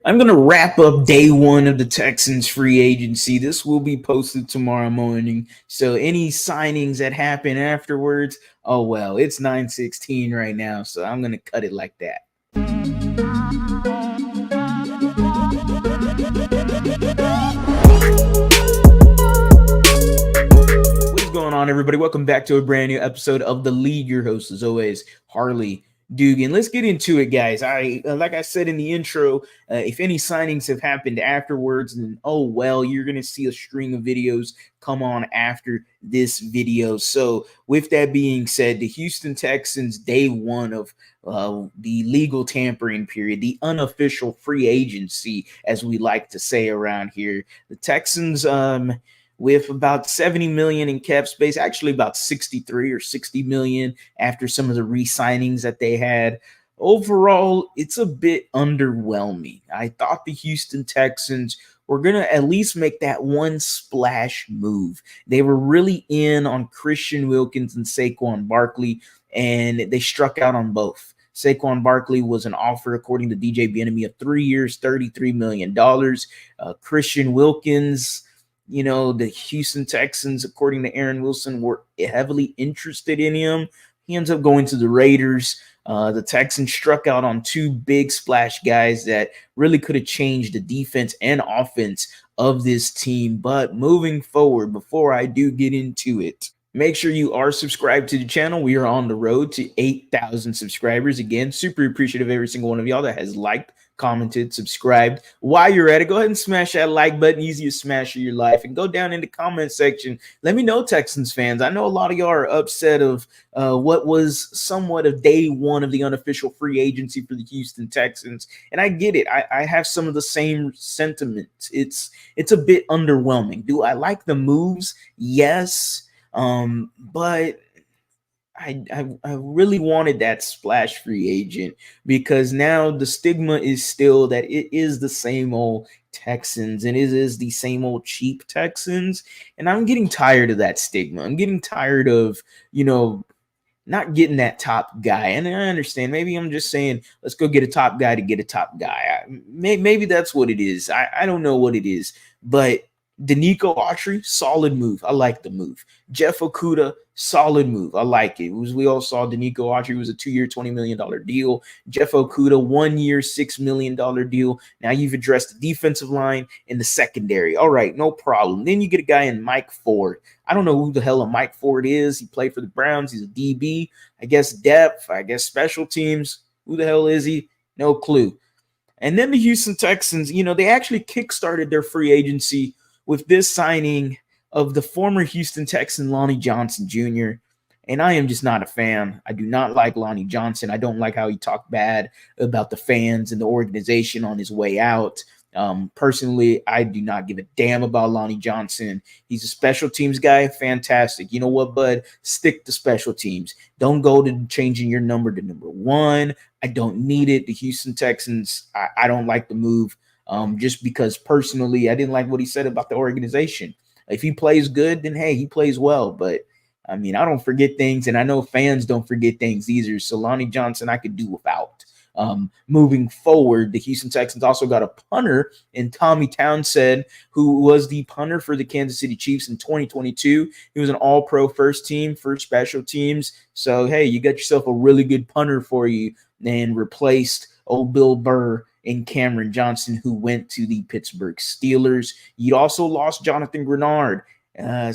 I'm going to wrap up day one of the Texans free agency. This will be posted tomorrow morning. So any signings that happen afterwards, oh well, it's 9:16 right now, so I'm going to cut it like that. What is going on, everybody? Welcome back to a brand new episode of The Lead. Your host, as always, Harley Dugan. Let's get into it, guys. Like I said in the intro, if any signings have happened afterwards, then oh well, you're gonna see a string of videos come on after this video. So, with that being said, the Houston Texans, day one of the legal tampering period, the unofficial free agency, as we like to say around here, the Texans, with about 70 million in cap space, actually about 63 or 60 million after some of the re-signings that they had. Overall, it's a bit underwhelming. I thought the Houston Texans were going to at least make that one splash move. They were really in on Christian Wilkins and Saquon Barkley, and they struck out on both. Saquon Barkley was an offer, according to DJ Bieniemy, of 3 years, $33 million. Christian Wilkins, the Houston Texans, according to Aaron Wilson, were heavily interested in him. He ends up going to the Raiders. The Texans struck out on two big splash guys that really could have changed the defense and offense of this team. But moving forward, before I do get into it, make sure you are subscribed to the channel. We are on the road to 8,000 subscribers. Again, super appreciative of every single one of y'all that has liked, commented, subscribed. While you're at it, go ahead and smash that like button, easiest smash of your life, and go down in the comment section. Let me know, Texans fans. I know a lot of y'all are upset of what was somewhat of day one of the unofficial free agency for the Houston Texans, and I get it. I have some of the same sentiments. It's a bit underwhelming. Do I like the moves? Yes. But I really wanted that splash free agent, because now the stigma is still that it is the same old Texans and it is the same old cheap Texans. And I'm getting tired of that stigma. I'm getting tired of, not getting that top guy. And I understand, maybe I'm just saying, let's go get a top guy to get a top guy. Maybe that's what it is. I don't know what it is, but Danico Autry, solid move. I like the move. Jeff Okudah, solid move. I like it. We all saw Danico Autry was a 2-year, $20 million deal. Jeff Okudah, 1 year, $6 million deal. Now you've addressed the defensive line and the secondary. All right, no problem. Then you get a guy in Mike Ford. I don't know who the hell a Mike Ford is. He played for the Browns. He's a DB. I guess depth. I guess special teams. Who the hell is he? No clue. And then the Houston Texans, they actually kickstarted their free agency with this signing of the former Houston Texan Lonnie Johnson Jr. And I am just not a fan. I do not like Lonnie Johnson. I don't like how he talked bad about the fans and the organization on his way out. Personally, I do not give a damn about Lonnie Johnson. He's a special teams guy. Fantastic. You know what, bud? Stick to special teams. Don't go to changing your number to number 1. I don't need it. The Houston Texans, I don't like the move. Just because personally, I didn't like what he said about the organization. If he plays good, then hey, he plays well. But I mean, I don't forget things, and I know fans don't forget things either. So Lonnie Johnson, I could do without. Moving forward, the Houston Texans also got a punter in Tommy Townsend, who was the punter for the Kansas City Chiefs in 2022. He was an all-pro first team for special teams. So, hey, you got yourself a really good punter for you, and replaced old Bill Burr and Cameron Johnson, who went to the Pittsburgh Steelers. You also lost Jonathan Grenard,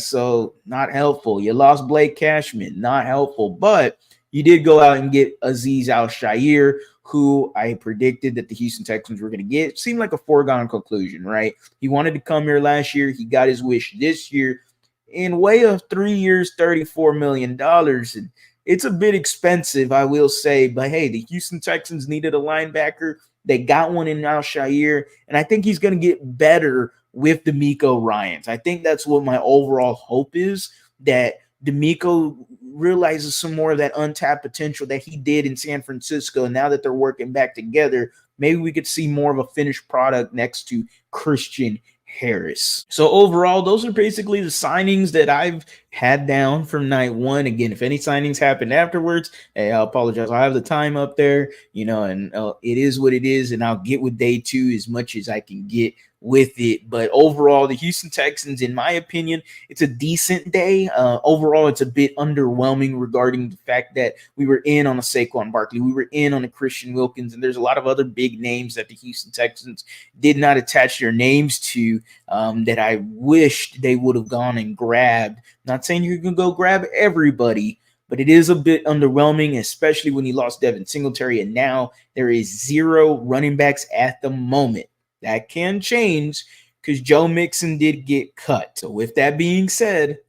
so not helpful. You lost Blake Cashman, not helpful. But you did go out and get Azeez Al-Shaair, who I predicted that the Houston Texans were going to get. It seemed like a foregone conclusion, right? He wanted to come here last year. He got his wish this year in way of 3 years, $34 million. And it's a bit expensive, I will say. But, hey, the Houston Texans needed a linebacker. They got one in Al-Shaair, and I think he's going to get better with DeMeco Ryans. I think that's what my overall hope is, that DeMeco realizes some more of that untapped potential that he did in San Francisco. And now that they're working back together, maybe we could see more of a finished product next to Christian Harris. So overall, those are basically the signings that I've had down from night one. Again, if any signings happened afterwards, hey, I apologize. I have the time up there, and it is what it is, and I'll get with day two as much as I can get with it. But overall, the Houston Texans, in my opinion, it's a decent day. Overall, it's a bit underwhelming regarding the fact that we were in on a Saquon Barkley, we were in on a Christian Wilkins, and there's a lot of other big names that the Houston Texans did not attach their names to, that I wished they would have gone and grabbed. Not saying you can go grab everybody, but it is a bit underwhelming, especially when you lost Devin Singletary, and now there is 0 running backs at the moment. That can change because Joe Mixon did get cut. So with that being said,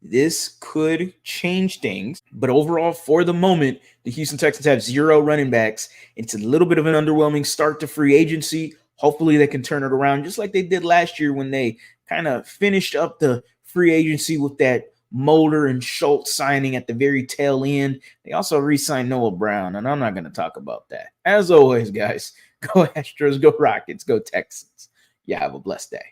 this could change things. But overall, for the moment, the Houston Texans have 0 running backs. It's a little bit of an underwhelming start to free agency. Hopefully they can turn it around just like they did last year when they kind of finished up the free agency with that Mulder and Schultz signing at the very tail end. They also re-signed Noah Brown, and I'm not going to talk about that. As always, guys, go Astros, go Rockets, go Texans. Yeah, have a blessed day.